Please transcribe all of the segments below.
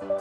Hello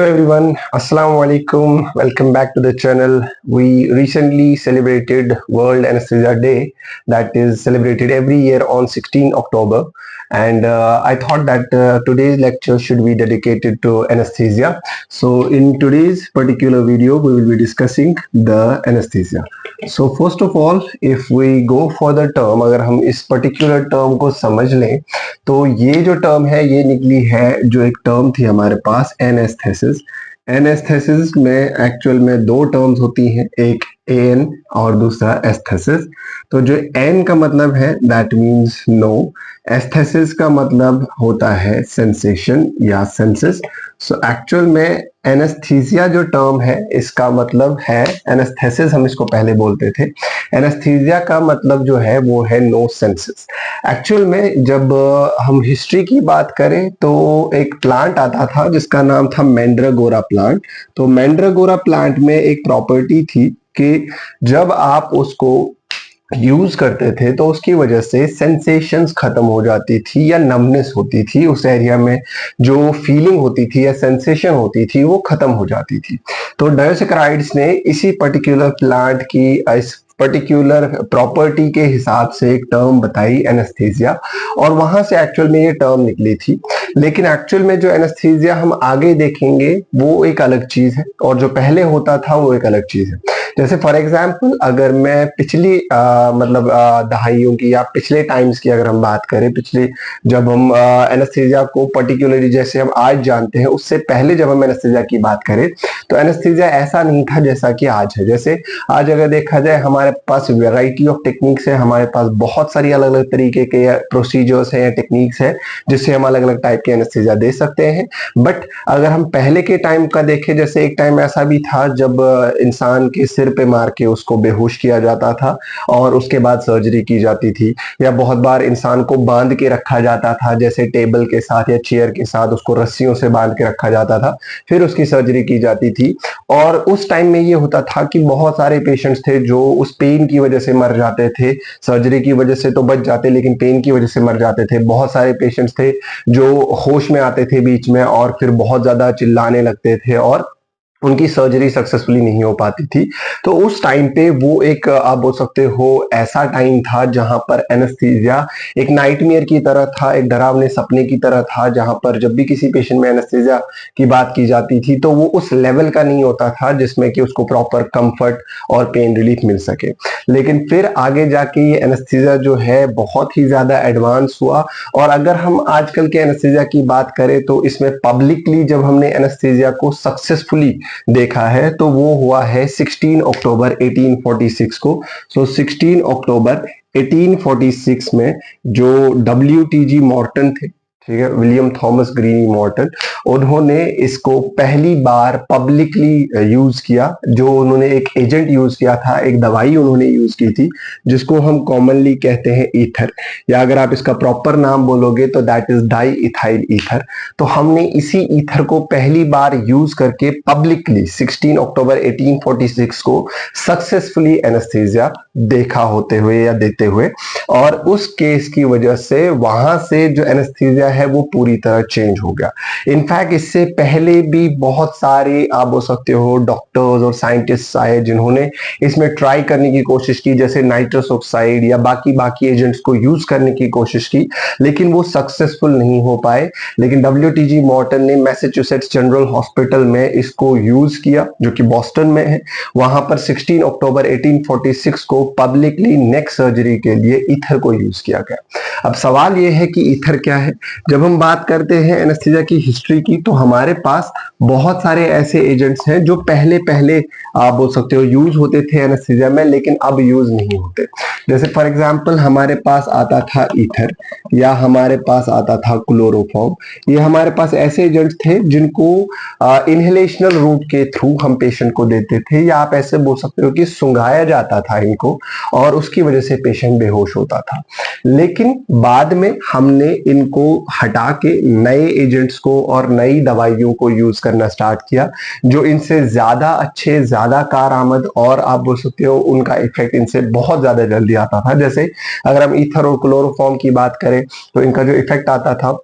everyone, Assalamu alaikum. Welcome back to the channel. We recently celebrated World Anesthesia Day, that is celebrated every year on 16 October. And I thought that today's lecture should be dedicated to anesthesia. So in today's particular video, we will be discussing the anesthesia. So first of all, if we go for the term, अगर हम इस particular term को समझ लें, तो ये जो term है ये निकली है, जो एक टर्म थी हमारे पास एनेस्थेसिस। एनेस्थेसिस में एक्चुअल में दो टर्म्स होती हैं, एक एन और दूसरा एस्थेसिस। तो जो एन का मतलब है दैट मींस नो, एस्थेसिस का मतलब होता है सेंसेशन या सेंसेस। सो एक्चुअल में एनेस्थीसिया जो टर्म है इसका मतलब है, एनेस्थेसिस हम इसको पहले बोलते थे, एनेस्थीसिया का मतलब जो है वो है नो सेंसेस। एक्चुअल में जब हम हिस्ट्री की बात करें तो एक प्लांट आता था जिसका नाम था मैंड्रागोरा प्लांट। तो मैंड्रागोरा प्लांट में एक प्रॉपर्टी थी कि जब आप उसको यूज करते थे तो उसकी वजह से सेंसेशंस खत्म हो जाती थी या नमनेस होती थी, उस एरिया में जो फीलिंग होती थी या सेंसेशन होती थी वो खत्म हो जाती थी। तो डायोसेक्राइड्स ने इसी पर्टिकुलर प्लांट की इस पर्टिकुलर प्रॉपर्टी के हिसाब से एक टर्म बताई एनेस्थीसिया, और वहां से एक्चुअल में ये टर्म निकली थी। लेकिन एक्चुअल में जो एनेस्थीसिया हम आगे देखेंगे वो एक अलग चीज है और जो पहले होता था वो एक अलग चीज है। जैसे फॉर एग्जाम्पल अगर मैं पिछली मतलब दहाइयों की या पिछले टाइम्स की अगर हम बात करें, पिछले जब हम एनेस्थीसिया को पर्टिकुलरली जैसे हम आज जानते हैं उससे पहले जब हम एनेस्थीसिया की बात करें तो एनेस्थीसिया ऐसा नहीं था जैसा कि आज है। जैसे आज अगर देखा जाए हमारे पास वैरायटी ऑफ टेक्निक्स है, हमारे पास बहुत सारी अलग अलग तरीके के प्रोसीजर्स हैं या टेक्निक्स है जिससे हम अलग अलग टाइप के एनेस्थीसिया दे सकते हैं। बट अगर हम पहले के टाइम का देखें, जैसे एक टाइम ऐसा भी था जब इंसान के सिर पे मार के उसको बेहोश किया जाता था और उसके बाद सर्जरी की जाती थी, या बहुत बार इंसान को बांध के रखा जाता था, जैसे टेबल के साथ या चेयर के साथ उसको रस्सियों से बांध के रखा जाता था, फिर उसकी सर्जरी की जाती थी। और उस टाइम में ये होता था कि बहुत सारे पेशेंट्स थे जो उस पेन की वजह से मर जाते थे, सर्जरी की वजह से तो बच जाते लेकिन पेन की वजह से मर जाते थे। बहुत सारे पेशेंट्स थे जो होश में आते थे बीच में और फिर बहुत ज्यादा चिल्लाने लगते थे और उनकी सर्जरी सक्सेसफुली नहीं हो पाती थी। तो उस टाइम पे वो एक आप बोल सकते हो ऐसा टाइम था जहां पर एनेस्थीसिया एक नाइटमेयर की तरह था, एक डरावने सपने की तरह था, जहां पर जब भी किसी पेशेंट में एनेस्थीसिया की बात की जाती थी तो वो उस लेवल का नहीं होता था जिसमें कि उसको प्रॉपर कंफर्ट और पेन रिलीफ मिल सके। लेकिन फिर आगे जाके ये एनेस्थीसिया जो है बहुत ही ज्यादा एडवांस हुआ, और अगर हम आजकल के एनेस्थीसिया की बात करें तो इसमें पब्लिकली जब हमने एनेस्थीसिया को सक्सेसफुली देखा है तो वो हुआ है 16 अक्टूबर 1846 को। सो 16 अक्टूबर 1846 में जो WTG मॉर्टन थे, ठीक है, विलियम थॉमस ग्रीनी मॉर्टन, उन्होंने इसको पहली बार पब्लिकली यूज किया। जो उन्होंने एक एजेंट यूज किया था, एक दवाई उन्होंने यूज की थी जिसको हम कॉमनली कहते हैं ईथर, या अगर आप इसका प्रॉपर नाम बोलोगे तो that is di ethyl ether. तो हमने इसी ईथर को पहली बार यूज करके पब्लिकली 16 अक्टूबर 1846 को सक्सेसफुली एनेस्थीसिया देखा होते हुए या देते हुए, और उस केस की वजह से वहां से जो एनेस्थीसिया है वो पूरी तरह चेंज हो गया। इनफैक्ट इससे पहले भी बहुत सारे आप बोल सकते हो डॉक्टर्स और साइंटिस्ट आए जिन्होंने इसमें ट्राई करने की कोशिश की, जैसे नाइट्रस ऑक्साइड या बाकी एजेंट्स को यूज करने की कोशिश की, लेकिन वो सक्सेसफुल नहीं हो पाए। लेकिन WTG मॉर्टन ने मैसाचुसेट्स जनरल हॉस्पिटल में इसको यूज किया जो कि बॉस्टन में है। वहां पर 16 अक्टूबर 1846 को पब्लिकली नेक सर्जरी के लिए ईथर को यूज किया गया। अब सवाल यह है कि ईथर क्या है। जब हम बात करते हैं एनेस्थीसिया की हिस्ट्री की तो हमारे पास बहुत सारे ऐसे एजेंट्स हैं जो पहले आप बोल सकते हो यूज होते थे एनेस्थीसिया में, लेकिन अब यूज नहीं होते। जैसे फॉर एग्जांपल हमारे पास आता था ईथर, या हमारे पास आता था क्लोरोफॉर्म। ये हमारे पास ऐसे एजेंट्स थे जिनको इनहेलेशनल रूट के थ्रू हम पेशेंट को देते थे, या आप ऐसे बोल सकते हो कि सुंघाया जाता था इनको और उसकी वजह से पेशेंट बेहोश होता था। लेकिन बाद में हमने इनको हटा के नए एजेंट्स को और नई दवाइयों को यूज करना स्टार्ट किया, जो इनसे ज्यादा अच्छे, ज्यादा कारआमद और आप बोल सकते हो उनका इफेक्ट इनसे बहुत ज्यादा जल्दी आता था। जैसे अगर हम ईथर और क्लोरोफॉर्म की बात करें तो इनका जो इफेक्ट आता था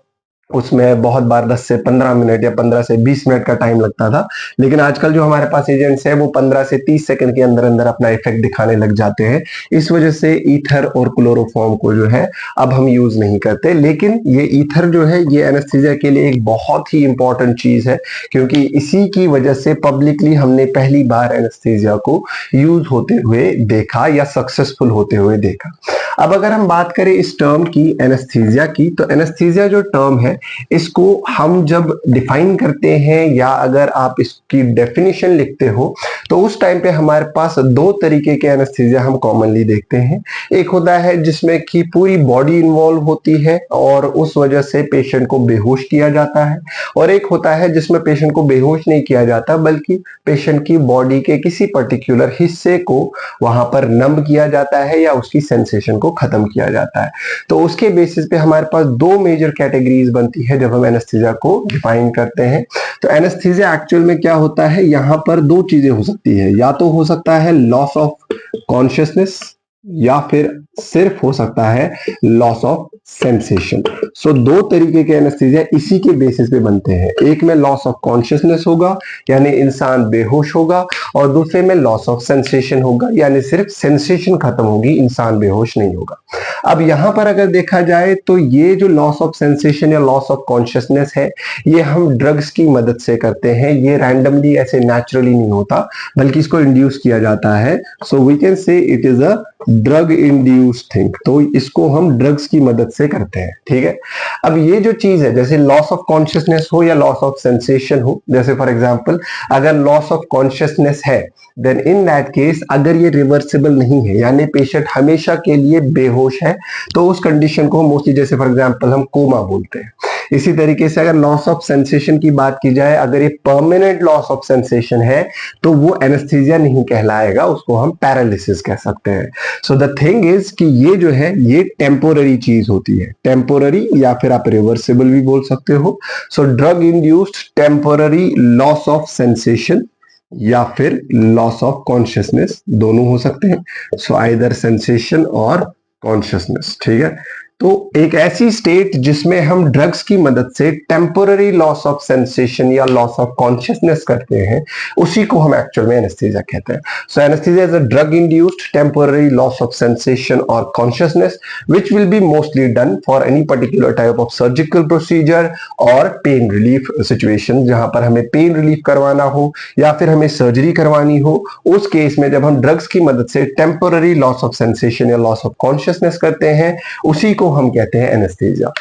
उसमें बहुत बार 10 से 15 मिनट या 15 से 20 मिनट का टाइम लगता था, लेकिन आजकल जो हमारे पास एजेंट्स है वो 15 से 30 सेकंड के अंदर अंदर अपना इफेक्ट दिखाने लग जाते हैं। इस वजह से ईथर और क्लोरोफॉर्म को जो है अब हम यूज नहीं करते। लेकिन ये ईथर जो है ये एनेस्थीसिया के लिए एक बहुत ही इंपॉर्टेंट चीज है, क्योंकि इसी की वजह से पब्लिकली हमने पहली बार एनेस्थीसिया को यूज होते हुए देखा या सक्सेसफुल होते हुए देखा। अब अगर हम बात करें इस टर्म की, एनेस्थीसिया की, तो एनेस्थीसिया जो टर्म है इसको हम जब डिफाइन करते हैं या अगर आप इसकी डेफिनेशन लिखते हो तो उस टाइम पे हमारे पास दो तरीके के एनेस्थीसिया हम कॉमनली देखते हैं। एक होता है जिसमें कि पूरी बॉडी इन्वॉल्व होती है और उस वजह से पेशेंट को बेहोश किया जाता है, और एक होता है जिसमें पेशेंट को बेहोश नहीं किया जाता बल्कि पेशेंट की बॉडी के किसी पर्टिकुलर हिस्से को वहां पर नम किया जाता है या उसकी सेंसेशन को खत्म किया जाता है। तो उसके बेसिस पे हमारे पास दो मेजर कैटेगरीज बनती है जब हम एनेस्थीसिया को डिफाइन करते हैं। तो एनेस्थीसिया एक्चुअल में क्या होता है, यहां पर दो चीजें हो सकती है, या तो हो सकता है लॉस ऑफ कॉन्शियसनेस या फिर सिर्फ हो सकता है लॉस ऑफ सेंसेशन। सो दो तरीके के एनेस्थीसिया इसी के बेसिस पे बनते हैं। एक में लॉस ऑफ कॉन्शियसनेस होगा यानी इंसान बेहोश होगा, और दूसरे में लॉस ऑफ सेंसेशन होगा यानी सिर्फ सेंसेशन खत्म होगी, इंसान बेहोश नहीं होगा। अब यहां पर अगर देखा जाए तो ये जो लॉस ऑफ सेंसेशन या लॉस ऑफ कॉन्शियसनेस है ये हम ड्रग्स की मदद से करते हैं। ये रैंडमली ऐसे नेचुरली नहीं होता बल्कि इसको इंड्यूस किया जाता है। So we can say it is a drug induced thing. तो इसको हम ड्रग्स की मदद से करते हैं, ठीक है। अब ये जो चीज है जैसे लॉस ऑफ कॉन्शियसनेस हो या लॉस ऑफ सेंसेशन हो, जैसे फॉर एग्जांपल अगर लॉस ऑफ कॉन्शियसनेस है देन इन दैट केस अगर ये रिवर्सिबल नहीं है यानी पेशेंट हमेशा के लिए बेहोश है तो उस कंडीशन को मोस्टली जैसे फॉर एग्जांपल हम कोमा बोलते हैं। इसी तरीके से अगर लॉस ऑफ सेंसेशन की बात की जाए, अगर ये परमानेंट लॉस ऑफ सेंसेशन है तो वो एनेस्थीसिया नहीं कहलाएगा, उसको हम पैरालिसिस कह सकते हैं। सो द थिंग इज कि ये जो है ये टेम्पोररी चीज होती है, टेम्पोररी या फिर आप रिवर्सिबल भी बोल सकते हो। So drug induced temporary loss of sensation या फिर लॉस ऑफ कॉन्शियसनेस, दोनों हो सकते हैं। सो आइदर सेंसेशन और कॉन्शियसनेस, ठीक है। तो एक ऐसी स्टेट जिसमें हम ड्रग्स की मदद से टेम्पोररी लॉस ऑफ सेंसेशन या लॉस ऑफ कॉन्शियसनेस करते हैं उसी को हम एक्चुअल में एनेस्थीसिया कहते हैं। So anaesthesia is a drug induced temporary loss of sensation और consciousness which will be mostly done for any particular type of surgical procedure और पेन रिलीफ सिचुएशन, जहां पर हमें पेन रिलीफ करवाना हो या फिर हमें सर्जरी करवानी हो। उस केस में जब हम ड्रग्स की मदद से टेम्पोररी लॉस ऑफ सेंसेशन या लॉस ऑफ कॉन्शियसनेस करते हैं उसी को हम कहते हैं एनेस्थीसिया।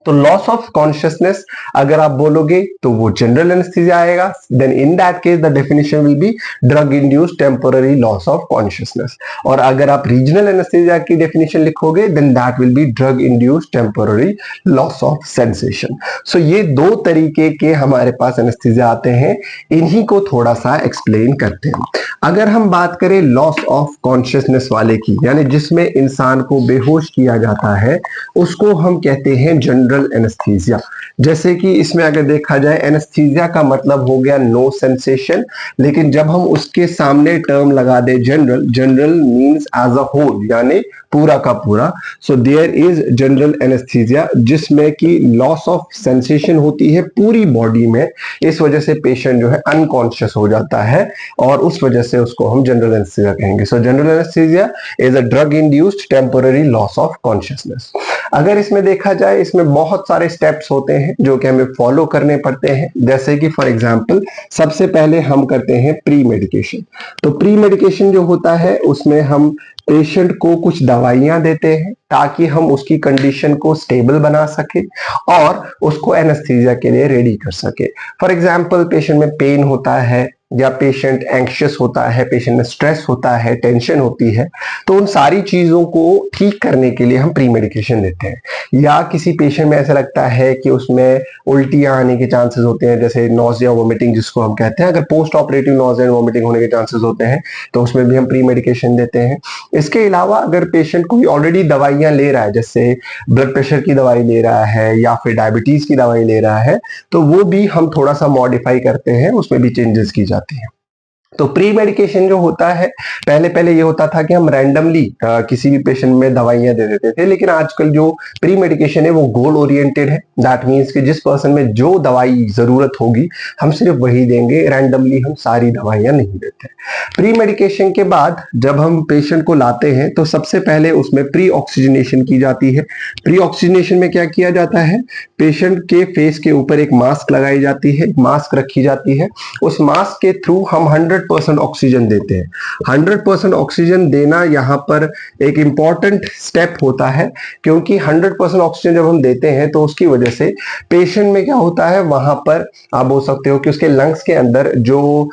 तो लॉस ऑफ कॉन्शियसनेस अगर आप बोलोगे तो वो जनरल एनेस्थीसिया आएगा, then in that case the definition will be drug induced temporary loss of consciousness. और अगर आप रीजनल एनेस्थीसिया की डेफिनेशन लिखोगे then that will be drug induced temporary loss of sensation. So ये दो तरीके के हमारे पास एनेस्थीसिया आते हैं, इन्हीं को थोड़ा सा एक्सप्लेन करते हैं। अगर हम बात करें लॉस ऑफ कॉन्शियसनेस वाले की, यानी जिसमें इंसान को बेहोश किया जाता है, उसको हम कहते हैं जनरल एनेस्थीसिया। जैसे कि इसमें अगर देखा जाए एनेस्थीसिया का मतलब हो गया नो सेंसेशन, लेकिन जब हम उसके सामने टर्म लगा दे general, general means as a whole यानी पूरा का पूरा। So there is general anaesthesia जिसमें कि लॉस ऑफ सेंसेशन होती है पूरी बॉडी में, इस वजह से पेशेंट जो है अनकॉन्शियस हो जाता है और उस वजह से उसको हम जनरल एनेस्थीसिया कहेंगे। सो general anaesthesia is a drug induced temporary loss of consciousness. अगर इसमें देखा जाए इसमें बहुत सारे स्टेप्स होते हैं जो कि हमें फॉलो करने पड़ते हैं। जैसे कि फॉर एग्जांपल सबसे पहले हम करते हैं प्री मेडिकेशन। तो प्री मेडिकेशन जो होता है उसमें हम पेशेंट को कुछ दवाइयां देते हैं ताकि हम उसकी कंडीशन को स्टेबल बना सके और उसको एनेस्थीसिया के लिए रेडी कर सके। फॉर एग्जांपल पेशेंट में पेन होता है या पेशेंट एंग्शियस होता है, पेशेंट में स्ट्रेस होता है, टेंशन होती है, तो उन सारी चीजों को ठीक करने के लिए हम प्री मेडिकेशन देते हैं। या किसी पेशेंट में ऐसा लगता है कि उसमें उल्टियां आने के चांसेस होते हैं, जैसे नॉजिया वोमिटिंग जिसको हम कहते हैं, अगर post operative nausea and vomiting होने के चांसेस होते हैं तो उसमें भी हम प्री मेडिकेशन देते हैं। इसके अलावा अगर पेशेंट कोई ऑलरेडी दवाइयां ले रहा है, जैसे ब्लड प्रेशर की दवाई ले रहा है या फिर डायबिटीज की दवाई ले रहा है, तो वो भी हम थोड़ा सा मॉडिफाई करते हैं, उसमें भी चेंजेस की जाती हैं। तो प्री मेडिकेशन जो होता है, पहले पहले ये होता था कि हम रैंडमली किसी भी पेशेंट में दवाइयां दे देते थे, लेकिन आजकल जो प्री मेडिकेशन है वो गोल ओरिएंटेड है। दैट मीन्स कि जिस पर्सन में जो दवाई जरूरत होगी हम सिर्फ वही देंगे, रैंडमली हम सारी दवाइयां नहीं देते। प्री मेडिकेशन के बाद जब हम पेशेंट को लाते हैं तो सबसे पहले उसमें प्री ऑक्सीजनेशन की जाती है। प्री ऑक्सीजनेशन में क्या किया जाता है, पेशेंट के फेस के ऊपर एक मास्क लगाई जाती है, मास्क रखी जाती है। उस मास्क के थ्रू हम 100% ऑक्सीजन देते हैं। 100% ऑक्सीजन देना यहाँ पर एक इंपॉर्टेंट स्टेप होता है, क्योंकि 100% ऑक्सीजन जब हम देते हैं तो उसकी वजह से पेशेंट में क्या होता है, वहां पर आप बोल सकते हो कि उसके लंग्स के अंदर जो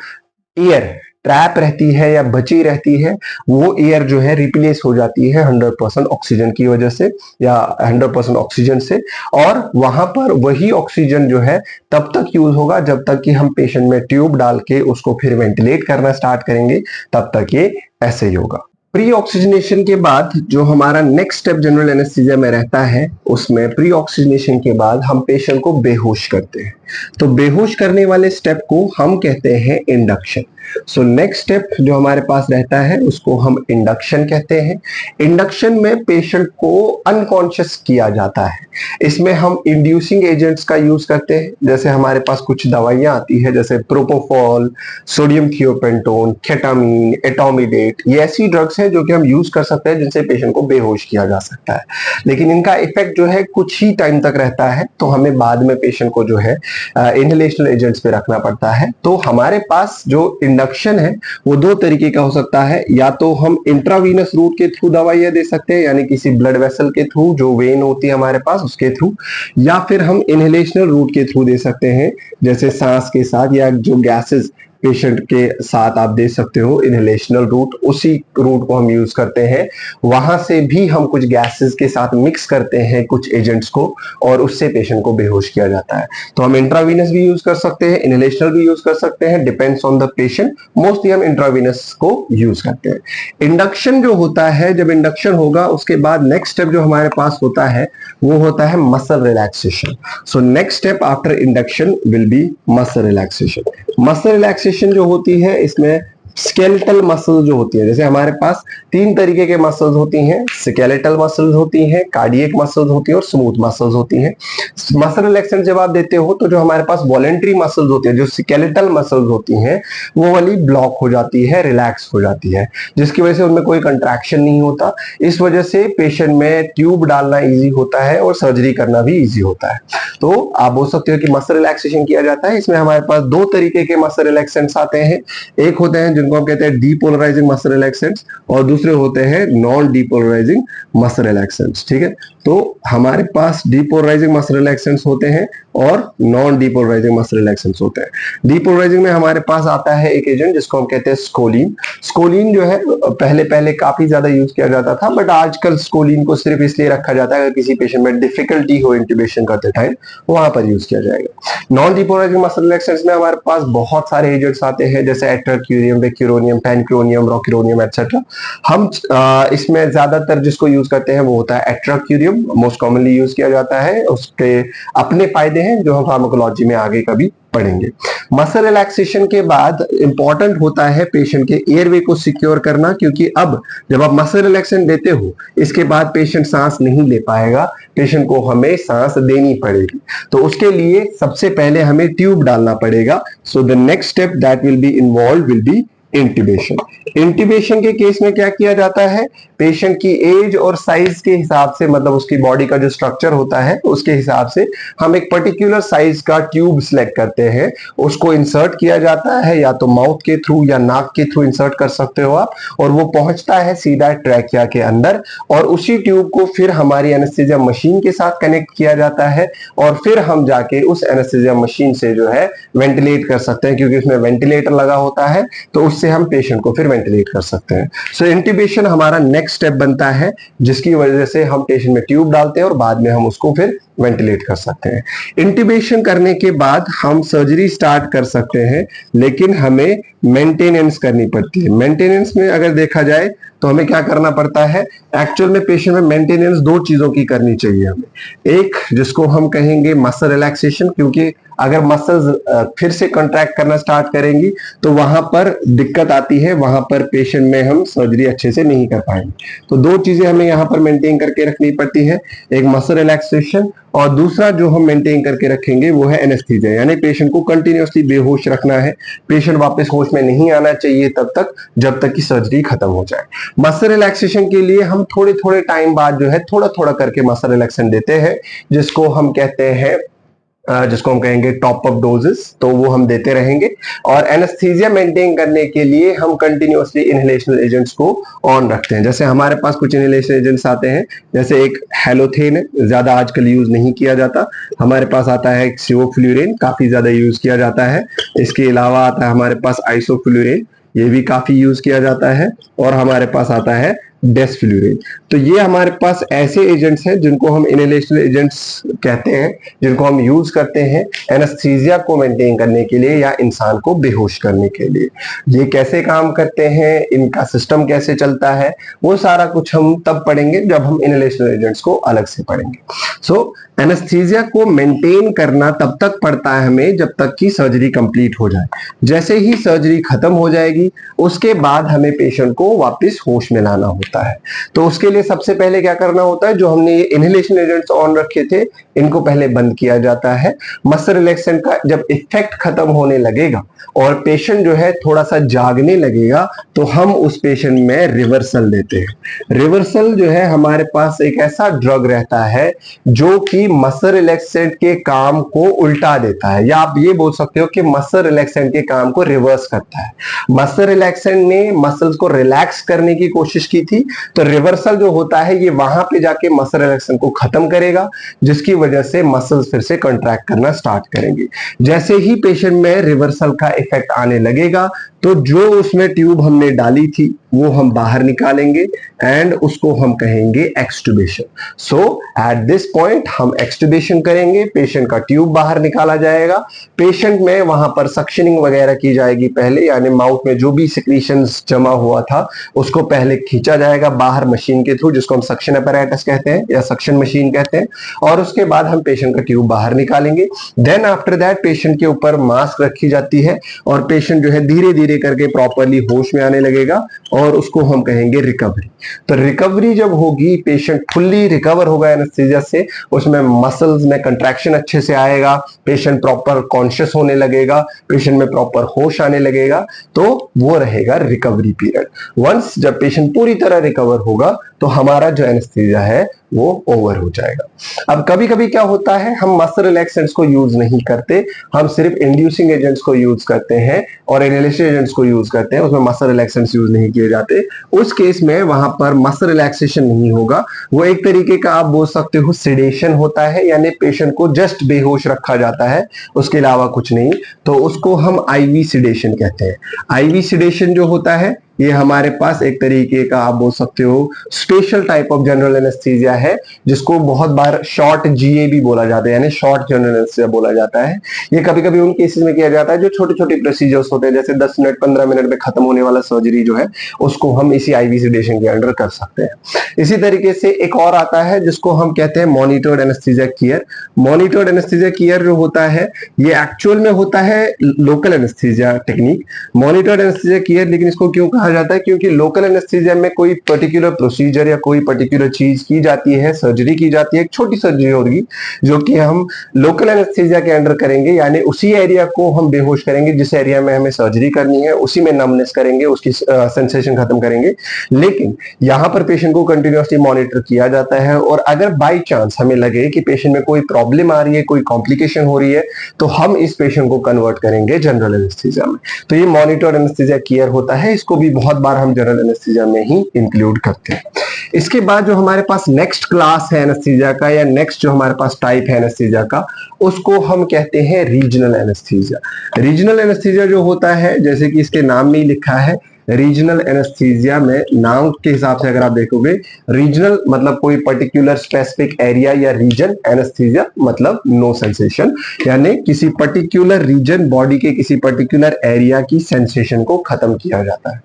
एयर ट्रैप रहती है या बची रहती है, वो एयर जो है रिप्लेस हो जाती है 100% ऑक्सीजन की वजह से या 100% ऑक्सीजन से। और वहां पर वही ऑक्सीजन जो है तब तक यूज होगा जब तक कि हम पेशेंट में ट्यूब डाल के उसको फिर वेंटिलेट करना स्टार्ट करेंगे, तब तक ये ऐसे ही होगा। प्री ऑक्सीजनेशन के बाद जो हमारा नेक्स्ट स्टेप जनरल एनेस्थीसिया में रहता है, उसमें प्री ऑक्सीजनेशन के बाद हम पेशेंट को बेहोश करते हैं। तो बेहोश करने वाले स्टेप को हम कहते हैं इंडक्शन। सो नेक्स्ट स्टेप जो हमारे पास रहता है उसको हम इंडक्शन कहते हैं। इंडक्शन में पेशेंट को अनकॉन्शियस किया जाता है। इसमें हम इंड्यूसिंग एजेंट्स का यूज करते हैं, जैसे हमारे पास कुछ दवाइयां आती है जैसे प्रोपोफॉल, सोडियम थियोपेंटोन, केटामीन, एटोमिडेट, ये ऐसी ड्रग्स हैं जो कि हम यूज कर सकते हैं जिनसे पेशेंट को बेहोश किया जा सकता है। लेकिन इनका इफेक्ट जो है कुछ ही टाइम तक रहता है, तो हमें बाद में पेशेंट को जो है इनहेलेशनल एजेंट्स पे रखना पड़ता है। तो हमारे पास जो इंडक्शन है वो दो तरीके का हो सकता है, या तो हम इंट्रावीनस रूट के थ्रू दवाइयां दे सकते हैं, यानी किसी ब्लड वेसल के थ्रू, जो वेन होती है हमारे पास उसके थ्रू, या फिर हम इनहेलेशनल रूट के थ्रू दे सकते हैं, जैसे सांस के साथ या जो गैसेस पेशेंट के साथ आप दे सकते हो इनहेलेशनल रूट, उसी रूट को हम यूज करते हैं। वहां से भी हम कुछ गैसेस के साथ मिक्स करते हैं कुछ एजेंट्स को, और उससे पेशेंट को बेहोश किया जाता है। तो हम इंट्रावीनस भी यूज कर सकते हैं, इनहेलेशनल भी यूज कर सकते हैं, depends on the patient. Mostly हम इंट्रावीनस को यूज करते हैं। इंडक्शन जो होता है, जब इंडक्शन होगा उसके बाद नेक्स्ट स्टेप जो हमारे पास होता है वो होता है muscle relaxation. So next step after induction will be muscle relaxation. Muscle relaxation जो होती है इसमें स्केलेटल मसल जो होती है, जैसे हमारे पास तीन तरीके के मसल्स होती हैं, स्केलेटल मसल्स होती हैं, कार्डियक मसल्स होती हैं और स्मूथ मसल्स होती हैं। मसल रिलैक्सेशन जब आप देते हो तो जो हमारे पास वॉलेंट्री मसल्स होती है, जो स्केलेटल मसल्स होती हैं, वो वाली ब्लॉक हो जाती है, रिलैक्स हो जाती है, जिसकी वजह से उनमें कोई कंट्रैक्शन नहीं होता। इस वजह से पेशेंट में ट्यूब डालना ईजी होता है और सर्जरी करना भी ईजी होता है। तो आप बोल सकते हो कि मसल रिलैक्सेशन किया जाता है। इसमें हमारे पास दो तरीके के मसल रिलैक्सेंट्स आते हैं, एक होते हैं जिनको हम कहते हैं डीपोलराइजिंग मसल रिलैक्सेंट्स और दूसरे होते हैं नॉन डीपोलराइजिंग मसल रिलैक्सेंट्स। ठीक है, तो हमारे पास डीपोलराइजिंग मसल रिलैक्सेंट्स होते हैं और नॉन डीपोलराइजिंग मसल रिलैक्सेंट्स होते हैं। डीपोलराइजिंग में हमारे पास आता है एक एजेंट जिसको हम कहते हैं स्कोलिन। स्कोलिन जो है पहले पहले काफी ज्यादा यूज किया जाता था, बट आजकल स्कोलिन को सिर्फ इसलिए रखा जाता है अगर किसी पेशेंट में डिफिकल्टी हो इंट्यूबेशन करते टाइम, वहां पर यूज किया जाएगा। नॉन डीपोलराइजिंग मसल रिलैक्सेंट्स में हमारे पास बहुत सारे एजेंट्स आते हैं, जैसे एट्राक्यूरियम, वेक्यूरोनियम, पैनक्रोनियम, रॉकिरोनियम एटसेट्रा। हम इसमें ज्यादातर जिसको यूज करते हैं वो होता है एट्राक्यूरियम, मोस्ट कॉमनली यूज किया जाता है। उसके अपने फायदे हैं जो हम फार्माकोलॉजी में आगे कभी पढ़ेंगे। मसल रिलैक्सेशन के बाद इंपॉर्टेंट होता है पेशेंट के एयरवे को सिक्योर करना, क्योंकि अब जब आप मसल रिलैक्सेशन देते हो इसके बाद पेशेंट सांस नहीं ले पाएगा, पेशेंट को हमें सांस देनी पड़ेगी। तो उसके लिए सबसे पहले हमें ट्यूब डालना पड़ेगा। So the next step that will be involve will be intubation. Intubation के केस में क्या किया जाता है, पेशेंट की एज और साइज के हिसाब से, मतलब उसकी बॉडी का जो स्ट्रक्चर होता है उसके हिसाब से हम एक पर्टिकुलर साइज का ट्यूब सिलेक्ट करते हैं, उसको इंसर्ट किया जाता है, या तो माउथ के थ्रू या नाक के थ्रू इंसर्ट कर सकते हो आप, और वो पहुंचता है सीधा ट्रैकिया के अंदर, और उसी ट्यूब को फिर हमारी एनेस्थीसिया मशीन के साथ कनेक्ट किया जाता है, और फिर हम जाके उस एनेस्थीसिया मशीन से जो है वेंटिलेट कर सकते हैं, क्योंकि उसमें वेंटिलेटर लगा होता है, तो उससे हम पेशेंट को फिर वेंटिलेट कर सकते हैं। सो इंट्यूबेशन हमारा नेक्स्ट स्टेप बनता है, जिसकी वजह से हम पेशेंट में ट्यूब डालते हैं और बाद में हम उसको फिर वेंटिलेट कर सकते हैं। इंट्यूबेशन करने के बाद हम सर्जरी स्टार्ट कर सकते हैं, लेकिन हमें मेंटेनेंस करनी पड़ती है। मेंटेनेंस में अगर देखा जाए तो हमें क्या करना पड़ता है, एक्चुअल में पेशेंट में मेंटेनेंस दो चीजों की करनी चाहिए हमें। एक जिसको हम कहेंगे मसल रिलैक्सेशन, क्योंकि अगर मसल्स फिर से कॉन्ट्रैक्ट करना स्टार्ट करेंगी तो वहां पर दिक्कत आती है, वहां पर पेशेंट में हम सर्जरी अच्छे से नहीं कर पाएंगे। तो दो चीजें हमें यहाँ पर मेंटेन करके रखनी पड़ती है, एक मसल रिलैक्सेशन, और दूसरा जो हम मेंटेन करके रखेंगे वो है एनेस्थीसिया, यानी पेशेंट को कंटिन्यूअसली बेहोश रखना है। पेशेंट वापस होश में नहीं आना चाहिए तब तक जब तक कि सर्जरी खत्म हो जाए। मसल रिलैक्सेशन के लिए हम थोड़े थोड़े टाइम बाद जो है थोड़ा थोड़ा करके मसल रिलैक्सेशन देते हैं, जिसको हम कहते हैं जिसको हम कहेंगे टॉप अप डोजेस, तो वो हम देते रहेंगे। और एनेस्थीसिया मेंटेन करने के लिए हम कंटिन्यूअसली इनहेलेशनल एजेंट्स को ऑन रखते हैं। जैसे हमारे पास कुछ इनहेलेशन एजेंट्स आते हैं, जैसे एक हेलोथेन है, ज्यादा आजकल यूज नहीं किया जाता। हमारे पास आता है एक सिवोफ्लुरेन, काफी ज्यादा यूज किया जाता है। इसके अलावा आता है हमारे पास आइसोफ्लुरेन, ये भी काफी यूज किया जाता है। और हमारे पास आता है डेस्फ्लुरेन। तो ये हमारे पास ऐसे एजेंट्स हैं जिनको हम इनहेलेशनल एजेंट्स कहते हैं, जिनको हम यूज करते हैं एनेस्थीसिया को मेंटेन करने के लिए या इंसान को बेहोश करने के लिए। ये कैसे काम करते हैं, इनका सिस्टम कैसे चलता है, वो सारा कुछ हम तब पढ़ेंगे जब हम इनहेलेशनल एजेंट्स को अलग से पढ़ेंगे। सो एनेस्थीसिया को मेंटेन करना तब तक पड़ता है हमें जब तक कि सर्जरी कंप्लीट हो जाए। जैसे ही सर्जरी खत्म हो जाएगी उसके बाद हमें पेशेंट को वापस होश में लाना होता है। तो उसके लिए सबसे पहले क्या करना होता है, जो हमने ये इनहेलेशन एजेंट्स ऑन रखे थे इनको पहले बंद किया जाता है। मसल रिलैक्सेंट का जब इफेक्ट खत्म होने लगेगा और पेशेंट जो है थोड़ा सा जागने लगेगा तो हम उस पेशेंट में रिवर्सल देते हैं। रिवर्सल जो है हमारे पास एक ऐसा ड्रग रहता है जो कि मसल रिलैक्सेंट के काम को उल्टा देता है, या आप ये बोल सकते हो कि मसल रिलैक्सेंट के काम को रिवर्स करता है। मसल रिलैक्सेंट ने मसल्स को रिलैक्स करने की कोशिश की थी, तो रिवर्सल जो होता है ये वहां पे जाके मसल रिलैक्सेंट को खत्म करेगा, जिसकी वजह से मसल्स फिर से कॉन्ट्रैक्ट करना स्टार्ट करेंगे। जैसे ही पेशेंट में रिवर्सल का इफेक्ट आने लगेगा तो जो उसमें ट्यूब हमने डाली थी वो हम बाहर निकालेंगे एंड उसको हम कहेंगे extubation. So at this point हम एक्सट्यूबेशन करेंगे, पेशेंट का ट्यूब बाहर निकाला जाएगा। पेशेंट में वहां पर सक्शनिंग वगैरह की जाएगी पहले, यानी माउथ में जो भी सिक्रीशंस जमा हुआ था उसको पहले खींचा जाएगा बाहर मशीन के थ्रू, जिसको हम सक्शन अपैरेटस कहते हैं या सक्शन मशीन कहते हैं, और उसके बाद हम पेशेंट का ट्यूब बाहर निकालेंगे। देन आफ्टर दैट पेशेंट के ऊपर मास्क रखी जाती है और पेशेंट जो है धीरे धीरे करके प्रॉपरली होश में आने लगेगा और उसको हम कहेंगे रिकवरी। तो रिकवरी जब होगी, पेशेंट फुल्ली रिकवर होगा एनेस्थीसिया से, उसमें मसल्स में कंट्रैक्शन अच्छे से आएगा, पेशेंट प्रॉपर कॉन्शियस होने लगेगा, पेशेंट में प्रॉपर होश आने लगेगा, तो वो रहेगा रिकवरी पीरियड। वंस जब पेशेंट पूरी तरह रिकवर होगा तो हमारा जो एनेस्थीसिया है वो ओवर हो जाएगा। अब कभी कभी क्या होता है, हम मसल रिलैक्सेंट्स को यूज नहीं करते, हम सिर्फ इंड्यूसिंग एजेंट्स को यूज करते हैं और इनहेलेशन एजेंट्स को यूज करते हैं, उसमें मसल रिलैक्सेंट्स यूज नहीं किए जाते। उस केस में वहां पर मसल रिलैक्सेशन नहीं होगा, वो एक तरीके का आप बोल सकते हो सिडेशन होता है, यानी पेशेंट को जस्ट बेहोश रखा जाता है, उसके अलावा कुछ नहीं। तो उसको हम आईवी सिडेशन कहते हैं। आईवी सिडेशन जो होता है ये हमारे पास एक तरीके का आप बोल सकते हो special type of general anaesthesia है, जिसको बहुत बार शॉर्ट जीए भी बोला जाता है, यानी शॉर्ट जनरल एनेस्थीसिया बोला जाता है। ये कभी कभी उन केसेस में किया जाता है जो छोटे छोटे प्रोसीजर्स होते हैं, जैसे 10 मिनट 15 मिनट में खत्म होने वाला सर्जरी जो है उसको हम इसी आईवी सिडेशन के अंडर कर सकते हैं। इसी तरीके से एक और आता है जिसको हम कहते हैं monitored anaesthesia care. Monitored anaesthesia care जो होता है ये एक्चुअल में होता है local anaesthesia technique, monitored anaesthesia care. लेकिन इसको क्यों कहा कहा जाता है क्योंकि लोकल एनेस्थीसिया में कोई पर्टिकुलर प्रोसीजर या कोई पर्टिकुलर चीज की जाती है, सर्जरी की जाती है, एक छोटी सर्जरी होगी जो कि हम लोकल एनेस्थीसिया के अंडर करेंगे, यानी उसी एरिया को हम बेहोश करेंगे जिस एरिया में हमें सर्जरी करनी है, उसी में नमनेस करेंगे, उसकी सेंसेशन खत्म करेंगे। लेकिन यहाँ पर पेशेंट को कंटिन्यूसली मॉनिटर किया जाता है, और अगर बाई चांस हमें लगे कि पेशेंट में कोई प्रॉब्लम आ रही है, कोई कॉम्प्लिकेशन हो रही है, तो हम इस पेशेंट को कन्वर्ट करेंगे जनरल एनेस्थीसिया में। तो ये मॉनिटर एनेस्थीसिया केयर होता है, इसको भी बहुत बार हम जनरल एनेस्थीसिया में ही इंक्लूड करते हैं। इसके बाद जो हमारे पास नेक्स्ट क्लास है एनेस्थीसिया का, या नेक्स्ट जो हमारे पास टाइप है एनेस्थीसिया का, उसको हम कहते हैं रीजनल एनेस्थीसिया। रीजनल एनेस्थीसिया जो होता है, जैसे कि इसके नाम में ही लिखा है, रीजनल एनेस्थीसिया में नाम के हिसाब से अगर आप देखोगे, रीजनल मतलब कोई पर्टिकुलर स्पेसिफिक एरिया या रीजन, एनेस्थीसिया मतलब नो सेंसेशन, यानी किसी पर्टिकुलर रीजन, बॉडी के किसी पर्टिकुलर एरिया की सेंसेशन को खत्म किया जाता है।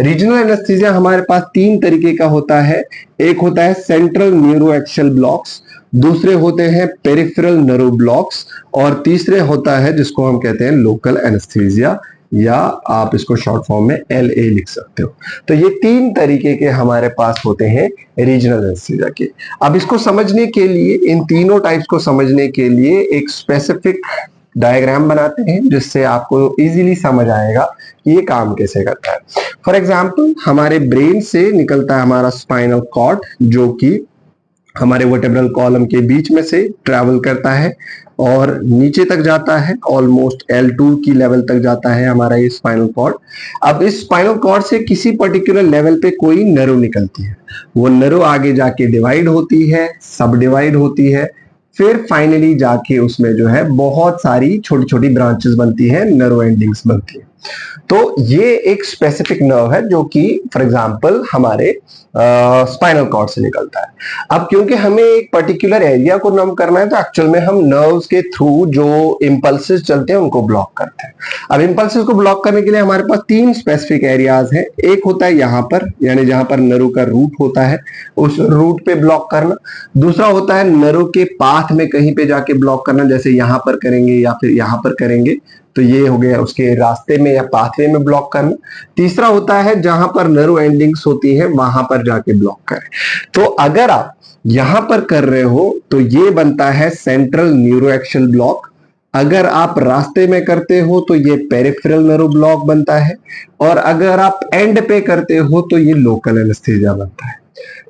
रीजनल एनेस्थीसिया हमारे पास तीन तरीके का होता है। एक होता है सेंट्रल न्यूरोएक्सियल ब्लॉक्स, दूसरे होते हैं पेरिफेरल नर्व ब्लॉक्स, और तीसरे होता है जिसको हम कहते हैं लोकल एनेस्थीसिया, या आप इसको शॉर्ट फॉर्म में LA लिख सकते हो। तो ये तीन तरीके के हमारे पास होते हैं रीजनल एनेस्थीसिया के। अब इसको समझने के लिए, इन तीनों टाइप्स को समझने के लिए एक स्पेसिफिक डायग्राम बनाते हैं जिससे आपको इजीली समझ आएगा कि ये काम कैसे करता है। फॉर एग्जाम्पल, हमारे ब्रेन से निकलता है हमारा स्पाइनल कॉर्ड, जो कि हमारे वर्टेब्रल कॉलम के बीच में से ट्रैवल करता है और नीचे तक जाता है, ऑलमोस्ट L2 की लेवल तक जाता है हमारा ये स्पाइनल कॉर्ड। अब इस स्पाइनल कॉर्ड से किसी पर्टिकुलर लेवल पे कोई नर्व निकलती है, वो नर्व आगे जाके डिवाइड होती है, सब डिवाइड होती है, फिर फाइनली जाके उसमें जो है बहुत सारी छोटी छोटी ब्रांचेस बनती है, नर्व एंडिंग्स बनती है। तो ये एक स्पेसिफिक नर्व है जो कि फॉर एग्जांपल हमारे स्पाइनल कॉर्ड से निकलता है। अब क्योंकि हमें एक पर्टिकुलर एरिया को नम करना है, तो एक्चुअल में हम नर्व्स के थ्रू जो इंपल्सेस चलते हैं उनको ब्लॉक करते हैं। अब इंपल्सेस को ब्लॉक करने के लिए हमारे पास तीन स्पेसिफिक एरियाज हैं। एक होता है यहाँ पर, यानी जहां पर नर्व का रूट होता है, उस रूट पे ब्लॉक करना। दूसरा होता है नर्व के पाथ में कहीं पे जाके ब्लॉक करना, जैसे यहाँ पर करेंगे या फिर यहाँ पर करेंगे, तो ये हो गया उसके रास्ते में या पाथवे में ब्लॉक करना। तीसरा होता है जहां पर नर्व एंडिंग्स होती है वहां पर जाके ब्लॉक करें। तो अगर आप यहां पर कर रहे हो तो ये बनता है सेंट्रल न्यूरोएक्सियल ब्लॉक। अगर आप रास्ते में करते हो तो ये पेरिफेरल नर्व ब्लॉक बनता है, और अगर आप एंड पे करते हो तो ये लोकल एनेस्थीसिया बनता है।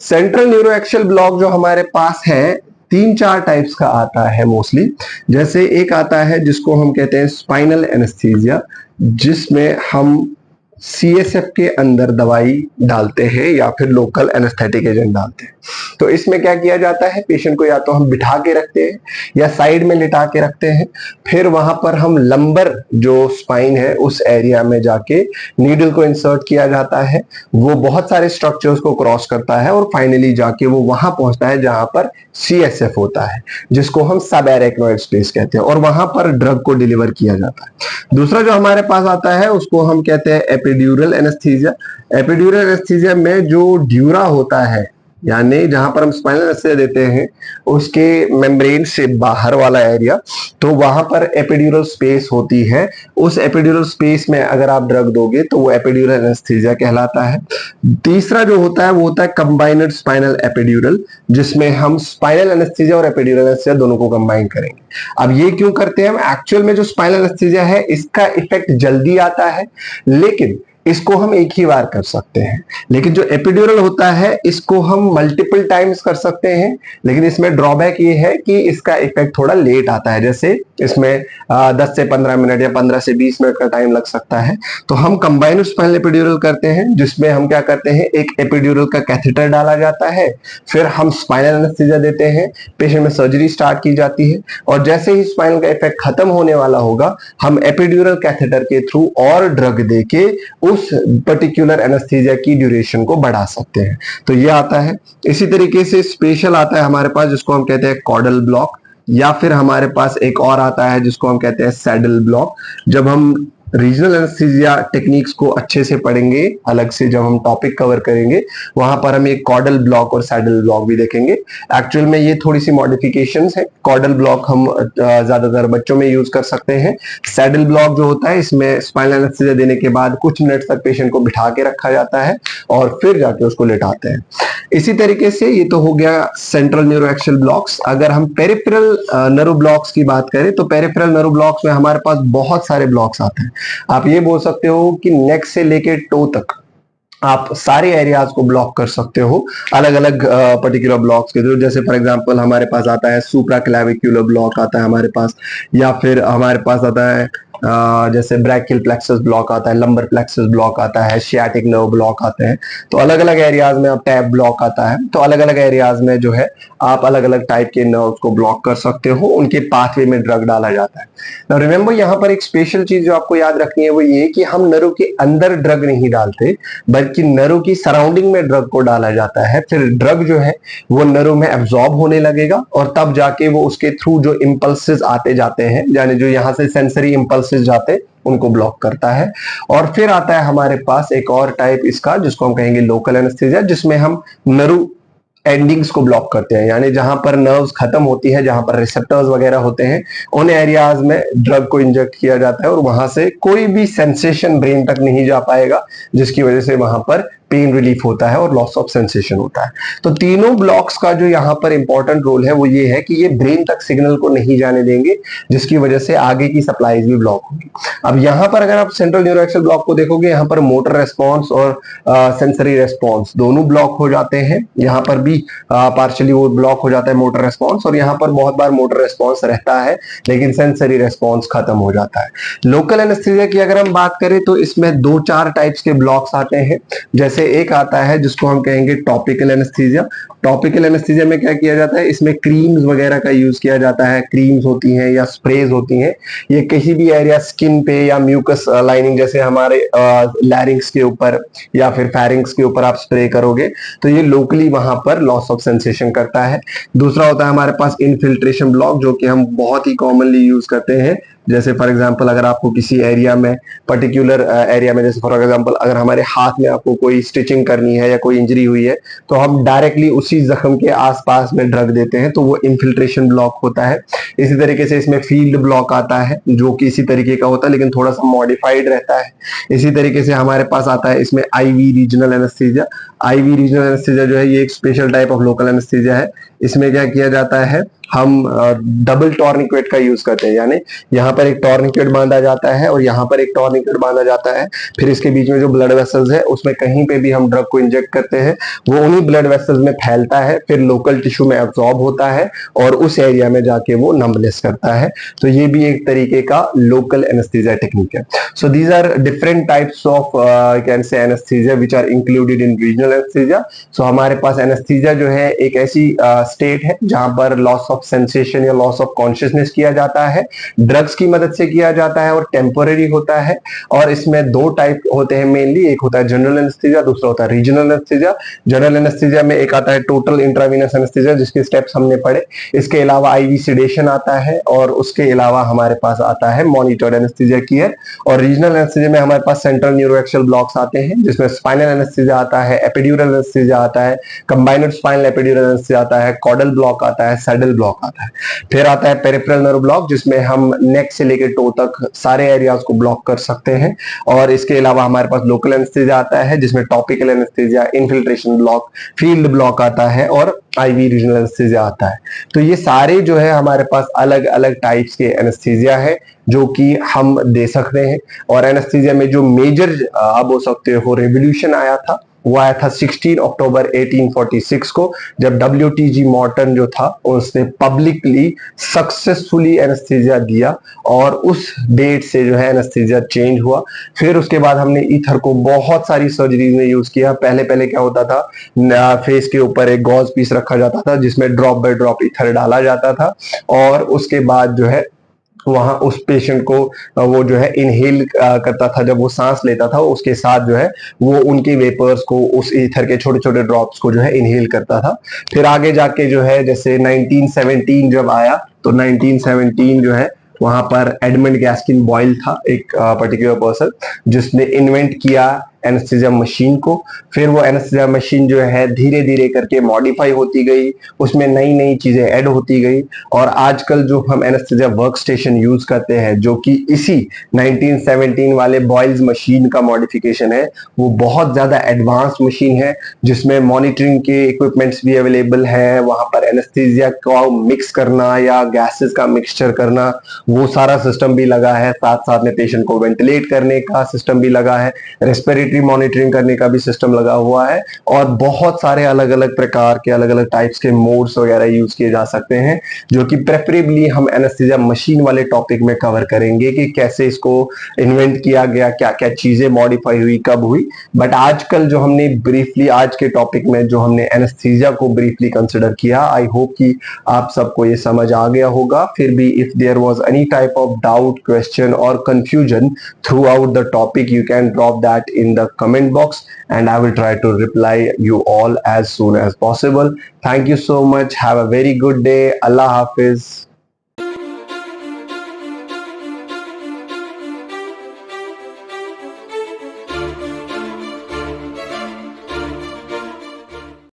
सेंट्रल न्यूरोएक्सियल ब्लॉक जो हमारे पास है, तीन चार टाइप्स का आता है मोस्टली। जैसे एक आता है जिसको हम कहते हैं स्पाइनल एनेस्थीसिया, जिसमें हम CSF के अंदर दवाई डालते हैं या फिर लोकल एनेस्थेटिक एजेंट डालते हैं। तो इसमें क्या किया जाता है, पेशेंट को या तो हम बिठा के रखते हैं या साइड में लिटा के रखते हैं, फिर वहां पर हम लंबर जो स्पाइन है उस एरिया में जाके नीडल को इंसर्ट किया जाता है। वो बहुत सारे स्ट्रक्चर्स को क्रॉस करता है और फाइनली जाके वो वहां पहुंचता है जहां पर CSF होता है, जिसको हम सब एरेक्नोइड स्पेस कहते हैं, और वहां पर ड्रग को डिलीवर किया जाता है। दूसरा जो हमारे पास आता है उसको हम कहते हैं एपिड्यूरल एनेस्थीसिया। एपिड्यूरल एनेस्थीसिया में जो ड्यूरा होता है, यानी जहां पर हम स्पाइनल एनेस्थीसिया देते हैं उसके मेम्ब्रेन से बाहर वाला एरिया, तो वहां पर एपिड्यूरल स्पेस होती है। उस एपिड्यूरल स्पेस में अगर आप ड्रग दोगे तो वो एपिड्यूरल एनेस्थीसिया कहलाता है। तीसरा जो होता है वो होता है कंबाइनड स्पाइनल एपिड्यूरल, जिसमें हम स्पाइनल एनेस्थीसिया और एपिड्यूरल एनेस्थीसिया दोनों को कंबाइन करेंगे। अब ये क्यों करते हैं, एक्चुअल में जो स्पाइनल एनेस्थीसिया है इसका इफेक्ट जल्दी आता है, लेकिन इसको हम एक ही बार कर सकते हैं। लेकिन जो एपिड्यूरल होता है इसको हम मल्टीपल टाइम्स कर सकते हैं, लेकिन इसमें ड्रॉबैक ये है कि इसका इफेक्ट थोड़ा लेट आता है। जैसे इसमें 10 से 15 मिनट या 15 से 20 मिनट का टाइम लग सकता है। तो हम कंबाइंड स्पाइनल एपिड्यूरल करते हैं, जिसमें हम क्या करते हैं, एक एपिड्यूरल का कैथेटर डाला जाता है, फिर हम स्पाइनल एनेस्थीसिया देते हैं, पेशेंट में सर्जरी स्टार्ट की जाती है, और जैसे ही स्पाइनल का इफेक्ट खत्म होने वाला होगा हम एपिड्यूरल कैथेटर के थ्रू और ड्रग देके उस पर्टिकुलर एनेस्थीसिया की ड्यूरेशन को बढ़ा सकते हैं। तो ये आता है। इसी तरीके से स्पेशल आता है हमारे पास जिसको हम कहते हैं कॉर्डल ब्लॉक, या फिर हमारे पास एक और आता है जिसको हम कहते हैं सैडल ब्लॉक। जब हम रीजनल एनेस्थीसिया टेक्निक्स को अच्छे से पढ़ेंगे अलग से, जब हम टॉपिक कवर करेंगे वहां पर हम एक कॉर्डल ब्लॉक और सैडल ब्लॉक भी देखेंगे। एक्चुअल में ये थोड़ी सी मॉडिफिकेशंस है। कॉर्डल ब्लॉक हम ज्यादातर बच्चों में यूज कर सकते हैं। सैडल ब्लॉक जो होता है इसमें स्पाइनल एनेस्थीसिया देने के बाद कुछ मिनट तक पेशेंट को बिठा के रखा जाता है और फिर जाके उसको लेटाते हैं। इसी तरीके से ये तो हो गया सेंट्रल न्यूरोएक्सियल ब्लॉक्स। अगर हम पेरिफेरल नर्व ब्लॉक्स की बात करें तो पेरिफेरल नर्व ब्लॉक्स में हमारे पास बहुत सारे ब्लॉक्स आते हैं। आप ये बोल सकते हो कि नेक से लेके टो तक आप सारे एरियाज को ब्लॉक कर सकते हो अलग अलग पर्टिकुलर ब्लॉक्स के थ्रू। जैसे फॉर एग्जांपल हमारे पास आता है सुप्रा क्लैविक्युलर ब्लॉक आता है हमारे पास, या फिर हमारे पास आता है जैसे ब्रैकियल प्लेक्सस ब्लॉक आता है, लंबर प्लेक्सस ब्लॉक आता है, शियाटिक नर्व ब्लॉक आते हैं। तो अलग अलग एरियाज में आप टैब ब्लॉक आता है, तो अलग अलग एरियाज में जो है आप अलग अलग टाइप के नर्व्स को ब्लॉक कर सकते हो, उनके पाथवे में ड्रग डाला जाता है। नाउ रिमेंबर यहाँ पर एक स्पेशल चीज जो आपको याद रखनी है वो ये कि हम नर्व के अंदर ड्रग नहीं डालते, बल्कि नर्व की सराउंडिंग में ड्रग को डाला जाता है। फिर ड्रग जो है वो नर्व में एब्जॉर्ब होने लगेगा और तब जाके वो उसके थ्रू जो इंपल्सेस आते जाते हैं, यानी जो यहाँ से सेंसरी इंपल्सेस जाते उनको ब्लॉक करता है। और फिर आता है हमारे पास एक और टाइप इसका जिसको हम कहेंगे लोकल एनेस्थीसिया, जिसमें हम नर्व एंडिंग्स को ब्लॉक करते हैं, यानी जहां पर नर्व्स खत्म होती है, जहां पर रिसेप्टर्स वगैरह होते हैं, उन एरियाज में ड्रग को इंजेक्ट किया जाता है और वहां से कोई भी सेंसेशन ब्रेन तक नहीं जा पाएगा, जिसकी वजह से वहां पर पेन रिलीफ होता है और लॉस ऑफ सेंसेशन होता है। तो तीनों ब्लॉक्स का जो यहाँ पर इंपॉर्टेंट रोल है वो ये है कि ये ब्रेन तक सिग्नल को नहीं जाने देंगे, जिसकी वजह से आगे की सप्लाईज भी ब्लॉक होगी। अब यहाँ पर अगर आप सेंट्रल न्यूरोएक्सियल ब्लॉक को देखोगे, यहाँ पर मोटर रेस्पॉन्स और सेंसरी रेस्पॉन्स दोनों ब्लॉक हो जाते हैं। यहाँ पर भी पार्शियली वो ब्लॉक हो जाता है मोटर रेस्पॉन्स, और यहाँ पर बहुत बार मोटर रेस्पॉन्स रहता है लेकिन सेंसरी रेस्पॉन्स खत्म हो जाता है। लोकल एनेस्थीसिया की अगर हम बात करें तो इसमें 2-4 टाइप्स के ब्लॉक्स आते हैं। जैसे एक आता है जिसको हम कहेंगे टॉपिकल एनेस्थीसिया। टॉपिकल एनेस्थीसिया में क्या किया जाता है, इसमें क्रीम्स वगैरह का यूज किया जाता है। क्रीम्स होती हैं या स्प्रेज होती हैं, ये किसी भी एरिया स्किन पे या म्यूकस लाइनिंग जैसे हमारे लैरिंग्स के ऊपर या फिर फेरिंग्स के ऊपर आप स्प्रे करोगे तो ये लोकली वहां पर लॉस ऑफ सेंसेशन करता है। दूसरा होता है हमारे पास इनफिल्ट्रेशन ब्लॉक, जो कि हम बहुत ही कॉमनली यूज करते हैं। जैसे फॉर एग्जांपल अगर आपको किसी एरिया में पर्टिकुलर एरिया में, जैसे फॉर एग्जांपल अगर हमारे हाथ में आपको कोई स्टिचिंग करनी है या कोई इंजरी हुई है तो हम डायरेक्टली उसी जख्म के आसपास में ड्रग देते हैं, तो वो इन्फिल्ट्रेशन ब्लॉक होता है। इसी तरीके से इसमें फील्ड ब्लॉक आता है जो कि इसी तरीके का होता है लेकिन थोड़ा सा मॉडिफाइड रहता है। इसी तरीके से हमारे पास आता है इसमें IV regional anaesthesia. IV regional anaesthesia जो है ये एक special type of local anaesthesia है। इसमें क्या किया जाता है, हम डबल टॉर्निक्वेट का यूज करते हैं, यानी यहाँ पर एक टॉर्निक्वेट बांधा जाता है और यहाँ पर एक टॉर्निक्वेट बांधा जाता है। फिर इसके बीच में जो ब्लड वेसल्स है उसमें कहीं पे भी हम ड्रग को इंजेक्ट करते हैं, वो उन्हीं ब्लड वेसल्स में फैलता है, फिर लोकल टिश्यू में एब्जॉर्ब होता है और उस एरिया में जाके वो नंबनेस करता है। तो ये भी एक तरीके का लोकल एनेस्थीसिया टेक्निक है। So these are different types of can say anaesthesia which are included in regional anaesthesia. So हमारे पास एनेस्थीसिया जो है एक ऐसी स्टेट है जहां पर लॉस ऑफ सेंसेशन या लॉस ऑफ कॉन्शियसनेस किया जाता है, ड्रग्स की मदद से किया जाता है और टेम्पोररी होता है। और इसमें 2 टाइप होते हैं मेनली, एक होता है जनरल एनेस्थीसिया, दूसरा होता है रीजनल एनेस्थीसिया। जनरल एनेस्थीसिया में एक आता है टोटल इंट्रावेनस एनेस्थीसिया जिसके स्टेप्स हमने पढ़े। इसके अलावा आईवी सिडेशन आता है और उसके अलावा हमारे पास आता है मॉनिटर्ड एनेस्थीसिया केयर। और रीजनल एनेस्थीसिया में हमारे पास सेंट्रल न्यूरोएक्सियल ब्लॉक्स आते हैं जिसमें स्पाइनल एनेस्थीसिया आता है, एपिड्यूरल एनेस्थीसिया आता है, कंबाइनड स्पाइनल एपिड्यूरल एनेस्थीसिया आता है, कॉर्डल ब्लॉक आता है, सैडल ब्लॉक आता है। फिर आता है पेरिफेरल नर्व ब्लॉक जिसमें हम नेक से लेकर टो तक सारे एरियाज को ब्लॉक कर सकते हैं। और इसके अलावा हमारे पास लोकल एनेस्थीसिया आता है जिसमें topical anaesthesia, infiltration block, field block आता है और आईवी रीजनल एनेस्थीसिया आता है। तो ये सारे जो है हमारे पास अलग अलग टाइप्स के एनेस्थीसिया है जो कि हम दे सकते हैं। और एनेस्थीसिया में जो मेजर आप बोल सकते हो रेवोल्यूशन आया था वो आया था 16 अक्टूबर 1846 को, जब WTG मॉर्टन जो था उसने पब्लिकली सक्सेसफुली एनेस्थीसिया दिया और उस डेट से जो है एनेस्थीसिया चेंज हुआ। फिर उसके बाद हमने ईथर को बहुत सारी सर्जरीज में यूज किया। पहले पहले क्या होता था, फेस के ऊपर एक गॉज पीस रखा जाता था जिसमें ड्रॉप बाय ड्रॉप ईथर डाला जाता था और उसके बाद जो है वहां उस पेशेंट को वो जो है इनहेल करता था। जब वो सांस लेता था उसके साथ जो है वो उनके वेपर्स को, उस ईथर के छोटे छोटे ड्रॉप्स को जो है इनहेल करता था। फिर आगे जाके जो है जैसे 1917 जब आया तो 1917 जो है वहां पर एडमंड गैस्किन बॉयल था, एक पर्टिकुलर पर्सन जिसने इन्वेंट किया एनेस्थीसिया मशीन को। फिर वो एनेस्थीसिया मशीन जो है धीरे धीरे करके मॉडिफाई होती गई, उसमें नई नई चीजें ऐड होती गई, और आजकल जो हम एनेस्थीसिया वर्क स्टेशन यूज करते हैं जो कि इसी 1917 वाले बॉयल्स मशीन का मॉडिफिकेशन है, वो बहुत ज्यादा एडवांस मशीन है जिसमें मॉनिटरिंग के इक्विपमेंट्स भी अवेलेबल है। वहां पर एनेस्थीसिया को मिक्स करना या गैसेस का मिक्सचर करना, वो सारा सिस्टम भी लगा है। साथ साथ में पेशेंट को वेंटिलेट करने का सिस्टम भी लगा है, रेस्पिरेटरी मॉनिटरिंग करने का भी सिस्टम लगा हुआ है, और बहुत सारे अलग अलग प्रकार के अलग अलग टाइप्स के मोड्स वगैरह यूज किए जा सकते हैं, जो कि प्रेफरेबली हम एनेस्थीसिया मशीन वाले टॉपिक में कवर करेंगे कि कैसे इसको इन्वेंट किया गया, क्या क्या चीजें मॉडिफाई हुई, कब हुई। बट आजकल जो हमने ब्रीफली आज के टॉपिक में जो हमने एनेस्थीसिया को ब्रीफली कंसिडर किया, आई होप कि आप सबको ये समझ आ गया होगा। फिर भी if there was any type of doubt, question और confusion throughout the topic, you can drop that in the comment box and I will try to reply you all as soon as possible. Thank you so much. Have a very good day. Allah Hafiz.